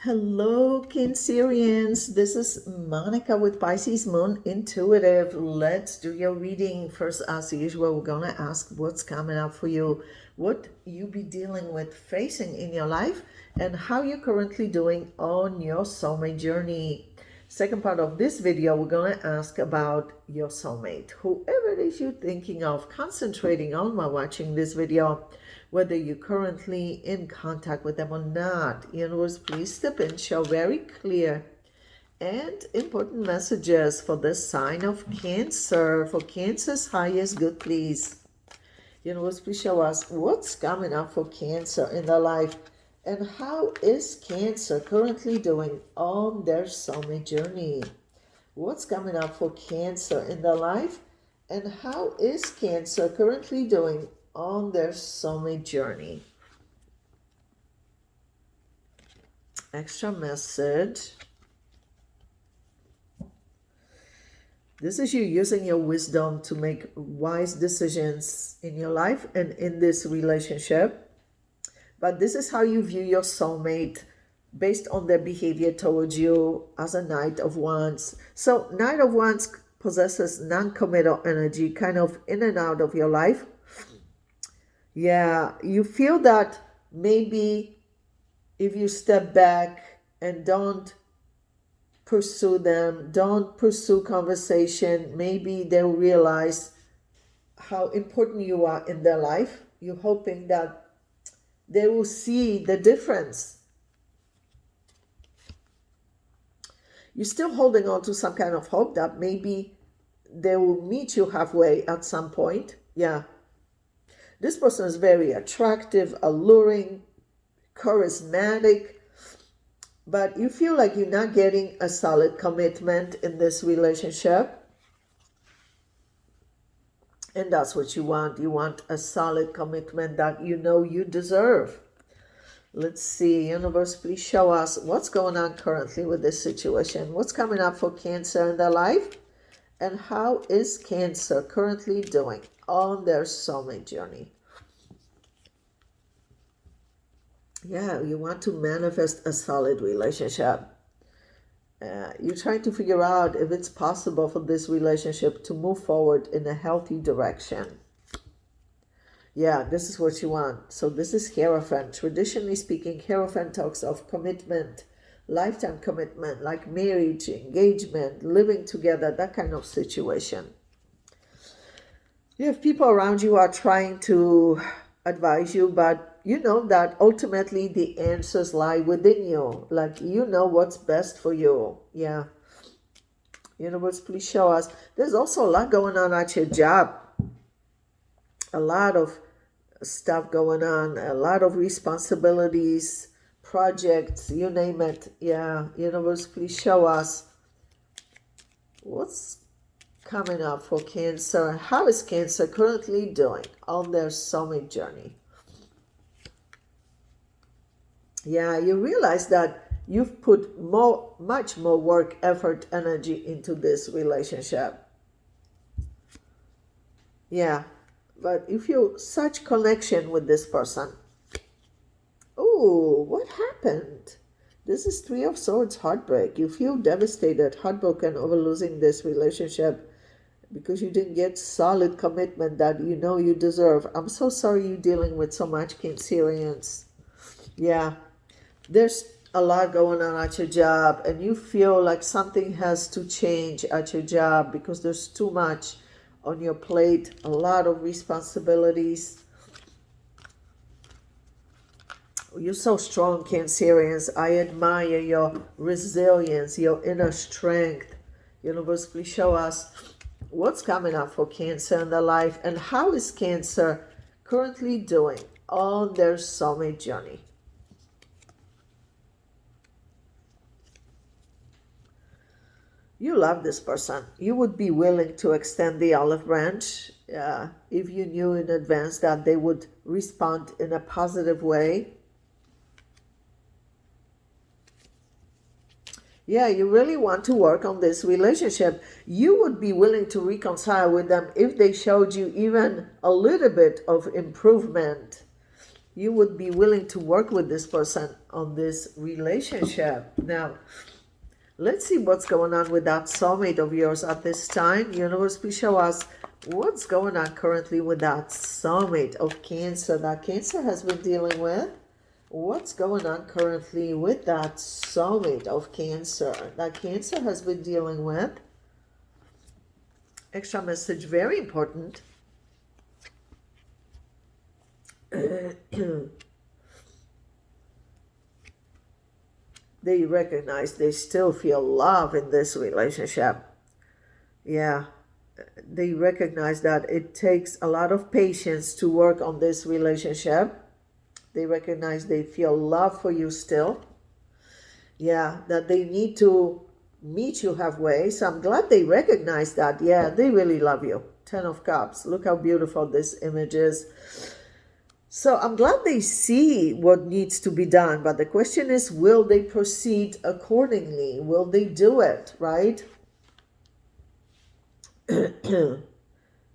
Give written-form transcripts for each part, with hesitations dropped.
Hello, Cancerians. This is Monica with Pisces Moon Intuitive. Let's do your reading. First, as usual, we're going to ask what's coming up for you, what you be dealing with, facing in your life, and how you're currently doing on your soulmate journey. Second part of this video, we're going to ask about your soulmate. Whoever it is you're thinking of concentrating on while watching this video, whether you're currently in contact with them or not. Universe, please step in, show very clear and important messages for this sign of Cancer. For Cancer's highest good, please. Universe, please show us what's coming up for Cancer in their life and how is Cancer currently doing on their soulmate journey. What's coming up for Cancer in their life and how is Cancer currently doing on their soulmate journey. Extra message. This is you using your wisdom to make wise decisions in your life and in this relationship. But this is how you view your soulmate based on their behavior towards you as a Knight of Wands. So Knight of Wands possesses non-committal energy, kind of in and out of your life. Yeah, you feel that maybe if you step back and don't pursue them, don't pursue conversation, maybe they'll realize how important you are in their life. You're hoping that they will see the difference. You're still holding on to some kind of hope that maybe they will meet you halfway at some point. Yeah. This person is very attractive, alluring, charismatic, but you feel like you're not getting a solid commitment in this relationship. And that's what you want. You want a solid commitment that you know you deserve. Let's see, universe, please show us what's going on currently with this situation. What's coming up for Cancer in their life? And how is Cancer currently doing on their soulmate journey? Yeah, you want to manifest a solid relationship. You're trying to figure out if it's possible for this relationship to move forward in a healthy direction. Yeah, this is what you want. So this is Hierophant. Traditionally speaking, Hierophant talks of commitment, lifetime commitment, like marriage, engagement, living together, that kind of situation. You have people around you who are trying to advise you, but you know that ultimately the answers lie within you. Like, you know what's best for you. Yeah. Universe, please show us. There's also a lot going on at your job. A lot of stuff going on. A lot of responsibilities, projects, you name it. Yeah. Universe, please show us what's coming up for Cancer. How is Cancer currently doing on their soulmate journey? Yeah, you realize that you've put much more work, effort, energy into this relationship. Yeah, but you feel such connection with this person. Oh, what happened? This is Three of Swords, heartbreak. You feel devastated, heartbroken over losing this relationship because you didn't get solid commitment that you know you deserve. I'm so sorry you're dealing with so much Cancerians. Yeah. There's a lot going on at your job and you feel like something has to change at your job because there's too much on your plate, a lot of responsibilities. You're so strong, Cancerians. I admire your resilience, your inner strength. Universe, please show us what's coming up for Cancer in their life and how is Cancer currently doing on their soulmate journey. You love this person. You would be willing to extend the olive branch if you knew in advance that they would respond in a positive way. Yeah, you really want to work on this relationship. You would be willing to reconcile with them if they showed you even a little bit of improvement. you would be willing to work with this person on this relationship. Now, let's see what's going on with that soulmate of yours at this time. Universe, please show us what's going on currently with that soulmate of Cancer that Cancer has been dealing with. What's going on currently with that soulmate of Cancer that Cancer has been dealing with? Extra message, very important. They recognize they still feel love in this relationship. Yeah, they recognize that it takes a lot of patience to work on this relationship. They recognize they feel love for you still. Yeah, that they need to meet you halfway. So I'm glad they recognize that. Yeah, they really love you. 10 of Cups. Look how beautiful this image is. So I'm glad they see what needs to be done, but the question is, will they proceed accordingly? Will they do it, right?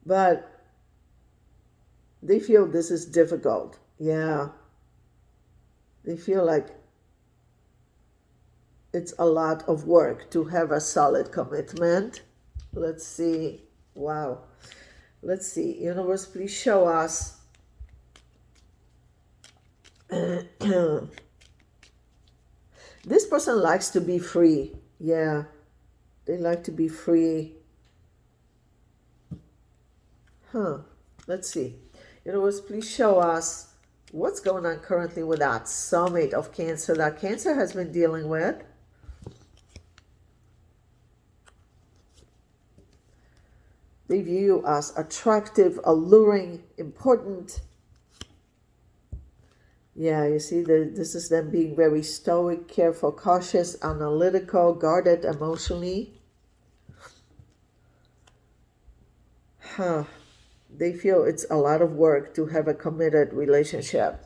But they feel this is difficult. Yeah. They feel like it's a lot of work to have a solid commitment. Let's see. Wow. Let's see. Universe, please show us. This person likes to be free. Yeah, they like to be free. Let's see. Universe, please show us what's going on currently with that soulmate of Cancer that Cancer has been dealing with. They view you as attractive, alluring, important. Yeah, you see, this is them being very stoic, careful, cautious, analytical, guarded emotionally. They feel it's a lot of work to have a committed relationship.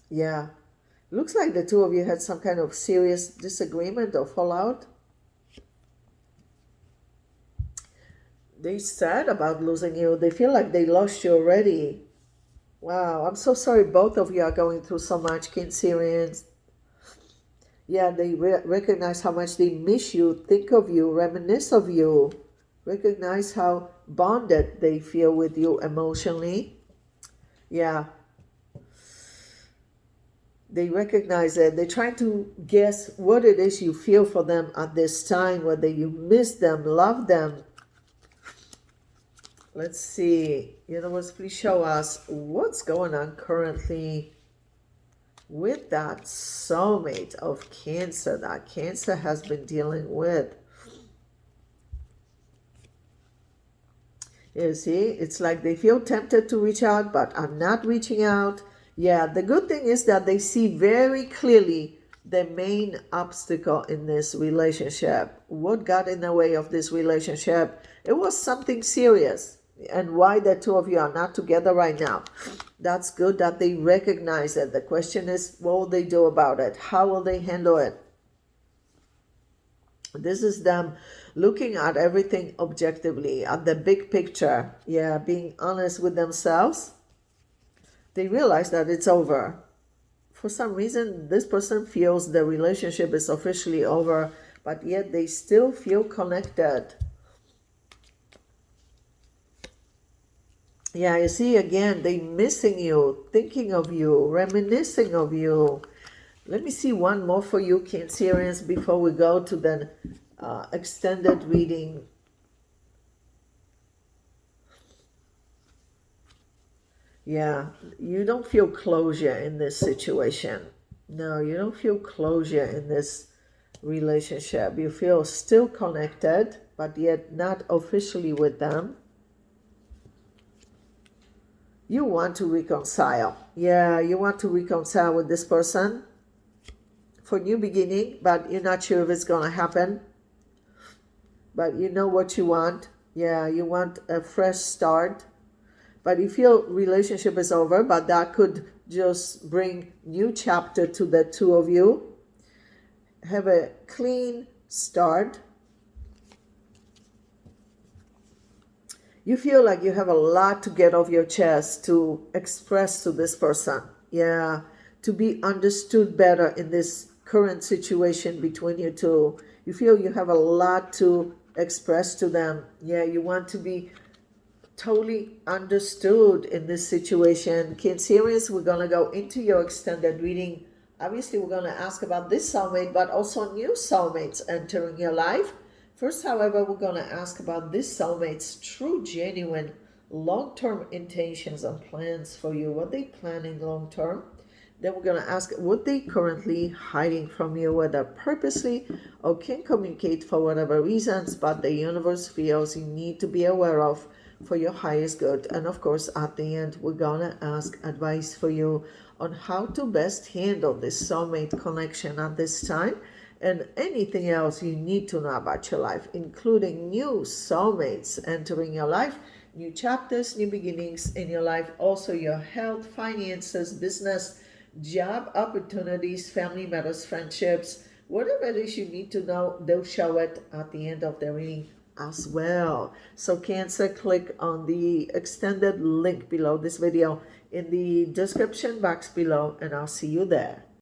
Yeah. Looks like the two of you had some kind of serious disagreement or fallout. They sad about losing you. They feel like they lost you already. Wow, I'm so sorry both of you are going through so much, Cancerians. Yeah, they recognize how much they miss you, think of you, reminisce of you. Recognize how bonded they feel with you emotionally. Yeah. They recognize it. They're trying to guess what it is you feel for them at this time, whether you miss them, love them. Let's see. Universe, please show us what's going on currently with that soulmate of Cancer that Cancer has been dealing with. You see, it's like they feel tempted to reach out, but are not reaching out. Yeah, the good thing is that they see very clearly the main obstacle in this relationship. What got in the way of this relationship? It was something serious. And why the two of you are not together right now. That's good that they recognize it. The question is, what will they do about it? How will they handle it? This is them looking at everything objectively, at the big picture. Yeah, being honest with themselves. They realize that it's over. For some reason, this person feels the relationship is officially over, but yet they still feel connected. Yeah, you see, again, they missing you, thinking of you, reminiscing of you. Let me see one more for you, Cancerians, before we go to the extended reading. Yeah, you don't feel closure in this situation. No, you don't feel closure in this relationship. You feel still connected, but yet not officially with them. You want to reconcile. Yeah, you want to reconcile with this person for new beginning, but you're not sure if it's going to happen. But you know what you want. Yeah, you want a fresh start. But you feel relationship is over, but that could just bring new chapter to the two of you. Have a clean start. You feel like you have a lot to get off your chest to express to this person. Yeah, to be understood better in this current situation between you two. You feel you have a lot to express to them. Yeah, you want to be totally understood in this situation. Cancerians, we're going to go into your extended reading. Obviously, we're going to ask about this soulmate, but also new soulmates entering your life. First, however, we're going to ask about this soulmate's true, genuine, long term intentions and plans for you. What they planning long term? Then we're going to ask what they currently hiding from you, whether purposely or can communicate for whatever reasons, but the universe feels you need to be aware of for your highest good. And of course, at the end, we're going to ask advice for you on how to best handle this soulmate connection at this time and anything else you need to know about your life, including new soulmates entering your life, new chapters, new beginnings in your life, also your health, finances, business, job opportunities, family matters, friendships, whatever it is you need to know, they'll show it at the end of the reading as well. So Cancer, click on the extended link below this video in the description box below, and I'll see you there.